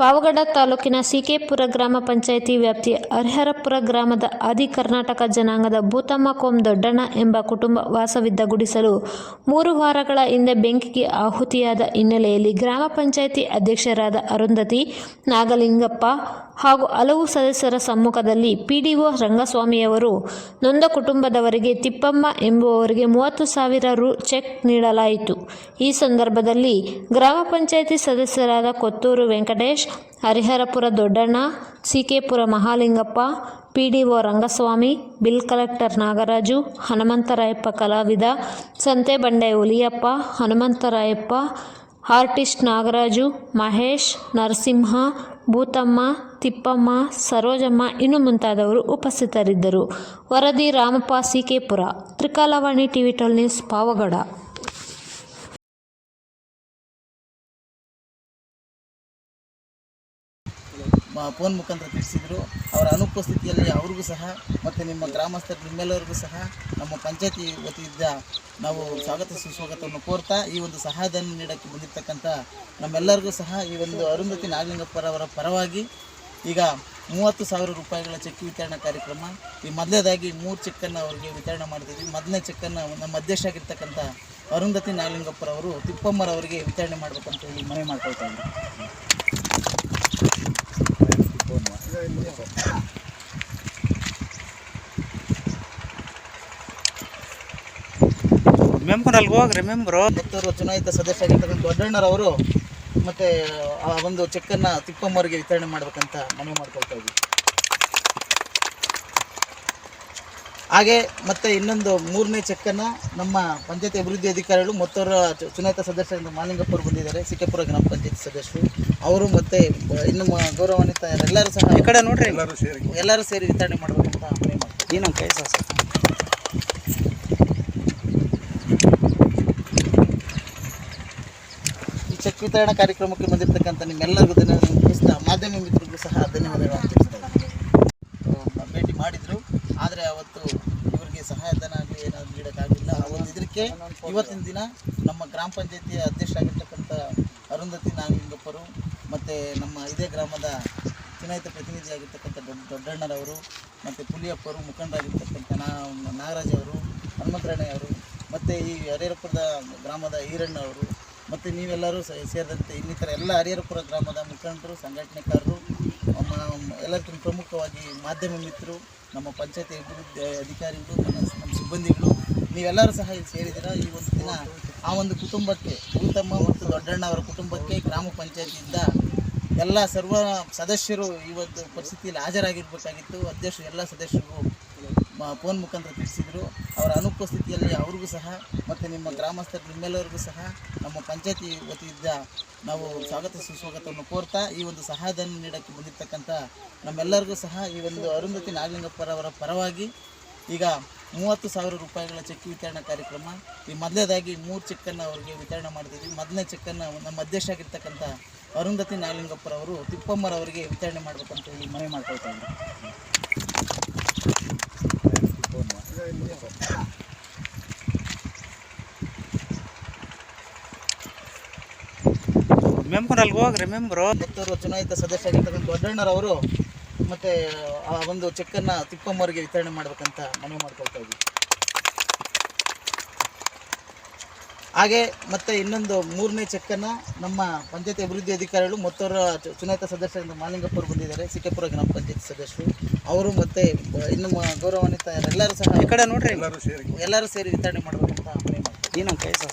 ಪಾವಗಡ ತಾಲೂಕಿನ ಸಿಕೆಪುರ ಗ್ರಾಮ ಪಂಚಾಯಿತಿ ವ್ಯಾಪ್ತಿಯ ಹರಿಹರಪುರ ಗ್ರಾಮದ ಆದಿ ಕರ್ನಾಟಕ ಜನಾಂಗದ ಭೂತಮ್ಮ ಕೋಂ ದೊಡ್ಡಣ್ಣ ಎಂಬ ಕುಟುಂಬ ವಾಸವಿದ್ದ ಗುಡಿಸಲು 3 ವಾರಗಳ ಹಿಂದೆ ಬೆಂಕಿಗೆ ಆಹುತಿಯಾದ ಹಿನ್ನೆಲೆಯಲ್ಲಿ ಗ್ರಾಮ ಪಂಚಾಯಿತಿ ಅಧ್ಯಕ್ಷರಾದ ಅರುಂಧತಿ ನಾಗಲಿಂಗಪ್ಪ ಹಾಗೂ ಹಲವು ಸದಸ್ಯರ ಸಮ್ಮುಖದಲ್ಲಿ ಪಿಡಿಒ ರಂಗಸ್ವಾಮಿಯವರು ನೊಂದ ಕುಟುಂಬದವರಿಗೆ ತಿಪ್ಪಮ್ಮ ಎಂಬುವವರಿಗೆ 30,000 ರು ಚೆಕ್ ನೀಡಲಾಯಿತು. ಈ ಸಂದರ್ಭದಲ್ಲಿ ಗ್ರಾಮ ಪಂಚಾಯಿತಿ ಸದಸ್ಯರಾದ Kotturu Venkatesh, Hariharapura Doddanna, Sikepura Mahalingappa, PDO Rangaswamy, bill collector Nagaraju, Hanumantharayappa ಕಲಾವಿದ, ಸಂತೆಬಂಡೆ ಹುಲಿಯಪ್ಪ, ಹನುಮಂತರಾಯಪ್ಪ, ಆರ್ಟಿಸ್ಟ್ ನಾಗರಾಜು, ಮಹೇಶ್, ನರಸಿಂಹ, ಭೂತಮ್ಮ, ತಿಪ್ಪಮ್ಮ, ಸರೋಜಮ್ಮ ಇನ್ನು ಮುಂತಾದವರು ಉಪಸ್ಥಿತರಿದ್ದರು. ವರದಿ Ramappa, Sikepura. Trikalavani TV 12 news, Pavagada. Phone ಮುಖಾಂತರ ತಿಳಿಸಿದರು. ಅವರ ಅನುಪಸ್ಥಿತಿಯಲ್ಲಿ ಅವ್ರಿಗೂ ಸಹ ಮತ್ತು ನಿಮ್ಮ ಗ್ರಾಮಸ್ಥರು ನಿಮ್ಮೆಲ್ಲರಿಗೂ ಸಹ ನಮ್ಮ ಪಂಚಾಯತಿ ವತಿಯಿಂದ ನಾವು ಸ್ವಾಗತ ಸುಸ್ವಾಗತವನ್ನು ಕೋರ್ತಾ ಈ ಒಂದು ಸಹಾಯಧನ ನೀಡೋಕ್ಕೆ ಬಂದಿರತಕ್ಕಂಥ ನಮ್ಮೆಲ್ಲರಿಗೂ ಸಹ ಈ ಒಂದು ಅರುಂಧತಿ ನಾಗಲಿಂಗಪ್ಪರವರ ಪರವಾಗಿ ಈಗ 30,000 ರೂಪಾಯಿಗಳ ಚೆಕ್ ವಿತರಣಾ ಕಾರ್ಯಕ್ರಮ. ಈ ಮೊದಲೇದಾಗಿ 3 ಚೆಕ್ಕನ್ನು ಅವರಿಗೆ ವಿತರಣೆ ಮಾಡ್ತಿದ್ವಿ. ಮೊದಲನೇ ಚೆಕ್ಕನ್ನು ನಮ್ಮ ಅಧ್ಯಕ್ಷ ಆಗಿರ್ತಕ್ಕಂಥ ಅರುಂಧತಿ ನಾಗಲಿಂಗಪ್ಪರವರು ತಿಪ್ಪಮ್ಮರವರಿಗೆ ವಿತರಣೆ ಮಾಡಬೇಕಂತ ಹೇಳಿ ಮನವಿ ಮಾಡ್ಕೊಳ್ತಾ ಇದ್ದರು. ಮತ್ತೋರ್ವ ಚುನಾಯಿತ ಸದಸ್ಯರಾಗಿರ್ತಕ್ಕಂಥ ದೊಡ್ಡಣ್ಣರವರು ಮತ್ತು ಆ ಒಂದು ಚೆಕ್ಕನ್ನು ತಿಪ್ಪಮ್ಮವರಿಗೆ ವಿತರಣೆ ಮಾಡಬೇಕಂತ ಮನವಿ ಮಾಡ್ಕೊಳ್ತಾ ಇದ್ವಿ. ಹಾಗೆ ಮತ್ತು ಇನ್ನೊಂದು 3ನೇ ಚೆಕ್ಕನ್ನು ನಮ್ಮ ಪಂಚಾಯತಿ ಅಭಿವೃದ್ಧಿ ಅಧಿಕಾರಿಗಳು ಮತ್ತೋರ್ವ ಚುನಾಯಿತ ಸದಸ್ಯರಿಂದ ಮಾಲಿಂಗಪ್ಪರು ಬಂದಿದ್ದಾರೆ, ಸಿಕೆಪುರ ಗ್ರಾಮ ಪಂಚಾಯತಿ ಸದಸ್ಯರು ಅವರು ಮತ್ತು ಇನ್ನು ಗೌರವಾನ್ವಿತ ಎಲ್ಲರೂ ಸಹ ಈ ಕಡೆ ನೋಡ್ರಿ ಎಲ್ಲರೂ ಸೇರಿ ವಿತರಣೆ ಮಾಡಬೇಕಂತ ಮನವಿ ಮಾಡ್ತೀವಿ. ಏನು ಕೈ ಸಹ ಈ ಚೆಕ್ ವಿತರಣಾ ಕಾರ್ಯಕ್ರಮಕ್ಕೆ ಬಂದಿರತಕ್ಕಂಥ ನಿಮ್ಮೆಲ್ಲರಿಗೂ ಧನ್ಯವಾದ. ಮಾಧ್ಯಮ ಮಿತ್ರರಿಗೂ ಸಹ ಧನ್ಯವಾದಗಳನ್ನು ತಿಳಿಸ್ತಾ ಭೇಟಿ ಮಾಡಿದರು. ಆದರೆ ಅವತ್ತು ಇವರಿಗೆ ಸಹಾಯಧನ ಆಗಲಿ ಏನಾದರೂ ನೀಡೋಕ್ಕಾಗಲಿಲ್ಲ. ಆ ಒಂದು ಇದಕ್ಕೆ ಇವತ್ತಿನ ದಿನ ನಮ್ಮ ಗ್ರಾಮ ಪಂಚಾಯತಿಯ ಅಧ್ಯಕ್ಷರಾಗಿರ್ತಕ್ಕಂಥ ಅರುಂಧತಿ ನಾಗಲಿಂಗಪ್ಪರು ಮತ್ತು ನಮ್ಮ ಇದೇ ಗ್ರಾಮದ ಚುನಾಯಿತ ಪ್ರತಿನಿಧಿಯಾಗಿರ್ತಕ್ಕಂಥ ದೊಡ್ಡಣ್ಣರವರು ಮತ್ತು ಪುಲಿಯಪ್ಪರು, ಮುಖಂಡರಾಗಿರ್ತಕ್ಕಂಥ ನಾಗರಾಜ್ ಅವರು, ಹನುಮಂತರಾಯವರು ಮತ್ತು ಈ ಹರಿಹರಪುರದ ಗ್ರಾಮದ ಈರಣ್ಣವರು ಮತ್ತು ನೀವೆಲ್ಲರೂ ಸೇರಿದಂತೆ ಇನ್ನಿತರ ಎಲ್ಲ ಹರಿಹರಪುರ ಗ್ರಾಮದ ಮುಖಂಡರು, ಸಂಘಟನೆಕಾರರು, ಎಲ್ಲರಿಗಿಂತ ಪ್ರಮುಖವಾಗಿ ಮಾಧ್ಯಮ ಮಿತ್ರರು, ನಮ್ಮ ಪಂಚಾಯತಿ ಅಭಿವೃದ್ಧಿ ಅಧಿಕಾರಿಗಳು, ನಮ್ಮ ಸಿಬ್ಬಂದಿಗಳು ನೀವೆಲ್ಲರೂ ಸಹ ಇಲ್ಲಿ ಸೇರಿದ್ದೀರ. ಈ ಒಂದು ದಿನ ಆ ಒಂದು ಕುಟುಂಬಕ್ಕೆ, ಭೂತಮ್ಮ ಮತ್ತು ದೊಡ್ಡಣ್ಣ ಅವರ ಕುಟುಂಬಕ್ಕೆ ಗ್ರಾಮ ಪಂಚಾಯತಿಯಿಂದ ಎಲ್ಲ ಸರ್ವ ಸದಸ್ಯರು ಈ ಒಂದು ಪರಿಸ್ಥಿತಿಯಲ್ಲಿ ಹಾಜರಾಗಿರಬೇಕಾಗಿತ್ತು. ಅಧ್ಯಕ್ಷರು ಎಲ್ಲ ಸದಸ್ಯರಿಗೂ ಫೋನ್ ಮುಖಾಂತರ ತಿಳಿಸಿದರು. ಅವರ ಅನುಪಸ್ಥಿತಿಯಲ್ಲಿ ಅವ್ರಿಗೂ ಸಹ ಮತ್ತು ನಿಮ್ಮ ಗ್ರಾಮಸ್ಥರು ನಿಮ್ಮೆಲ್ಲರಿಗೂ ಸಹ ನಮ್ಮ ಪಂಚಾಯತಿ ವತಿಯಿಂದ ನಾವು ಸ್ವಾಗತ ಸುಸ್ವಾಗತವನ್ನು ಕೋರ್ತಾ ಈ ಒಂದು ಸಹಾಯಧನ ನೀಡೋಕ್ಕೆ ಬಂದಿರತಕ್ಕಂಥ ನಮ್ಮೆಲ್ಲರಿಗೂ ಸಹ ಈ ಒಂದು ಅರುಂಧತಿ ನಾಗಲಿಂಗಪ್ಪರವರ ಪರವಾಗಿ ಈಗ 30,000 ರೂಪಾಯಿಗಳ ಚೆಕ್ ವಿತರಣಾ ಕಾರ್ಯಕ್ರಮ. ಈ ಮೊದಲೇದಾಗಿ 3 ಚೆಕ್ಕನ್ನು ಅವರಿಗೆ ವಿತರಣೆ ಮಾಡ್ತಿದ್ವಿ. ಮೊದಲನೇ ಚೆಕ್ಕನ್ನು ನಮ್ಮ ಅಧ್ಯಕ್ಷ ಆಗಿರ್ತಕ್ಕಂಥ ಅರುಂಧತಿ ನಾಗಲಿಂಗಪ್ಪರವರು ತಿಪ್ಪಮ್ಮರವರಿಗೆ ವಿತರಣೆ ಮಾಡಬೇಕಂತ ಹೇಳಿ ಮನವಿ ಮಾಡ್ಕೊಳ್ತಾ ಇದ್ದರು. ಮತ್ತೋರ್ವ ಚುನಾಯಿತ ಸದಸ್ಯರಾಗಿರ್ತಕ್ಕಂಥ ದೊಡ್ಡಣ್ಣರವರು ಮತ್ತು ಆ ಒಂದು ಚೆಕ್ಕನ್ನು ತಿಪ್ಪಮ್ಮವರಿಗೆ ವಿತರಣೆ ಮಾಡಬೇಕಂತ ಮನವಿ ಮಾಡ್ಕೊಳ್ತಾ ಇದ್ವಿ. ಹಾಗೆ ಮತ್ತು ಇನ್ನೊಂದು 3ನೇ ಚೆಕ್ಕನ್ನು ನಮ್ಮ ಪಂಚಾಯತಿ ಅಭಿವೃದ್ಧಿ ಅಧಿಕಾರಿಗಳು ಮತ್ತೋರ್ವ ಚುನಾಯಿತ ಸದಸ್ಯರಿಂದ ಮಾಲಿಂಗಪ್ಪರು ಬಂದಿದ್ದಾರೆ, ಸಿಕೆಪುರ ಗ್ರಾಮ ಪಂಚಾಯತಿ ಸದಸ್ಯರು ಅವರು ಮತ್ತು ಇನ್ನು ಗೌರವಾನ್ವಿತ ಎಲ್ಲರೂ ಸಹ ಈ ಕಡೆ ನೋಡ್ರಿ ಎಲ್ಲರೂ ಸೇರಿ ವಿತರಣೆ ಮಾಡಬೇಕಂತ ಮನವಿ ಮಾಡ್ತೀವಿ. ಏನು ಕೈ ಸಹ